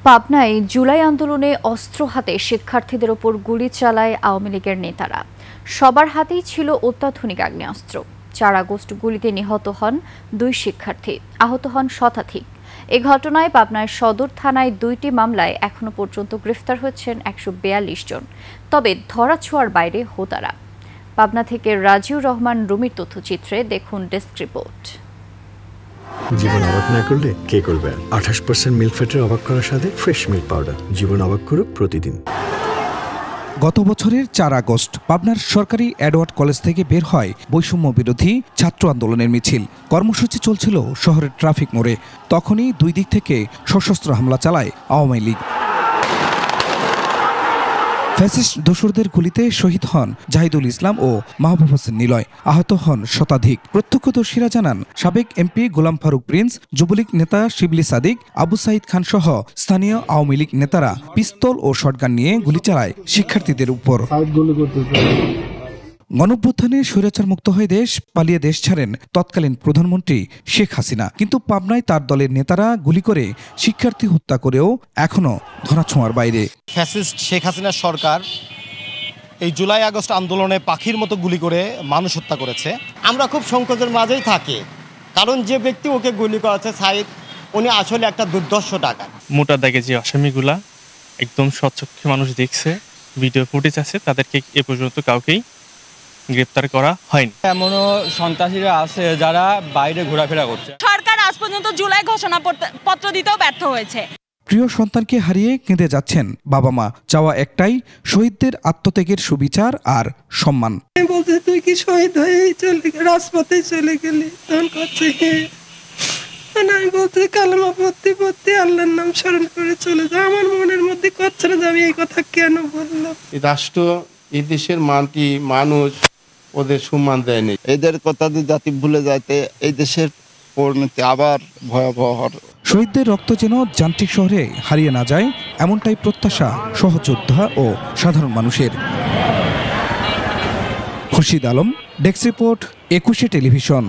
পাবনায় জুলাই আন্দোলনে অস্ত্র হাতে শিক্ষার্থীদের ওপর গুলি চালায় আওয়ামী লীগের নেতারা। সবার হাতেই ছিল অত্যাধুনিক আগ্নেয়াস্ত্র। ৪ আগস্ট গুলিতে নিহত হন 2 শিক্ষার্থী, আহত হন শতাধিক। এ ঘটনায় পাবনায় সদর থানায় 2টি মামলায় এখনো পর্যন্ত গ্রেফতার হয়েছেন 142 জন। তবে ধরাছোঁয়ার বাইরে হোতারা। পাবনা থেকে রাজিউর রহমান রুমির তথ্যচিত্রে দেখুন ডেস্ক রিপোর্ট। জীবন অবাক না করলে কে করবে? 28% মিল্ক ফ্যাটের অবাক করার সাথে ফ্রেশ মিল্ক পাউডার। জীবন অবাক করুক প্রতিদিন। গত বছরের 4 আগস্ট পাবনার সরকারি এডওয়ার্ড কলেজ থেকে বের হয় বৈষম্য বিরোধী ছাত্র আন্দোলনের মিছিল। কর্মসূচি চলছিল শহরের ট্রাফিক মোড়ে। তখনই 2 দিক থেকে সশস্ত্র হামলা চালায় আওয়ামী লীগ। ফ্যাসিস্ট দোসরদের গুলিতে শহীদ হন জাহিদুল ইসলাম ও মাহবুব হোসেন নিলয়, আহত হন শতাধিক। প্রত্যক্ষদর্শীরা জানান, সাবেক এমপি গোলাম ফারুক প্রিন্স, যুবলীগ নেতা শিবলি সাদিক, আবু সাইদ খান সহ স্থানীয় আওয়ামী লীগ নেতারা পিস্তল ও শটগান নিয়ে গুলি চালায় শিক্ষার্থীদের উপর। গণঅভ্যুত্থানে স্বৈরাচার মুক্ত হয়ে পালিয়ে দেশ ছাড়েন তৎকালীন প্রধানমন্ত্রী শেখ হাসিনা। কিন্তু পাবনায় তার দলের নেতারা গুলি করে শিক্ষার্থী হত্যা করেও এখনো ধরাছোঁয়ার বাইরে। ফ্যাসিস্ট শেখ হাসিনার সরকার এই জুলাই আগস্ট আন্দোলনে পাখির মতো গুলি করে মানুষ হত্যা করেছে। আমরা খুব সংকটের মাঝেই থাকি, কারণ যে ব্যক্তি ওকে গুলি করেছে সাইদ, উনি আসলে একটা দুর্দর্শ ডাকাত। মোটা দাগে যে আসামিগুলা একদম স্বচক্ষে মানুষ দেখছে, ভিডিও ফুটেজ আছে, তাদেরকে এ পর্যন্ত কাউকেই গ্রেফতার করা হয়নি। এমনও সন্ত্রাসীরা আছে যারা বাইরে ঘোরাফেরা করছে। সরকার আজ পর্যন্ত জুলাই ঘোষণাপত্র দিতেও ব্যর্থ হয়েছে। প্রিয় সন্তানকে হারিয়ে কেঁদে যাচ্ছেন বাবা মা। চাওয়া একটাই, শহীদদের আত্মত্যাগের সুবিচার আর সম্মান। বলতে তুই কি শহীদ হয়ে রাজপথে চলে গেলি? তখন করছে আমি বলতে কালেমা পড়তে আল্লাহর নাম স্মরণ করে চলে যা। আমার মনের মধ্যে করছে না যে আমি এই কথা কেন বললাম। এই রাষ্ট্র, এই দেশের মাটি, মানুষ ওদের সম্মান দেয়নি। এদের কথা জাতি ভুলে যাইতে এই দেশের পরিণতি আবার ভয়াবহ। শহীদদের রক্ত যেন যান্ত্রিক শহরে হারিয়ে না যায়, এমনটাই প্রত্যাশা সহযোদ্ধা ও সাধারণ মানুষের। Khurshid Alam, desk report, 21 television.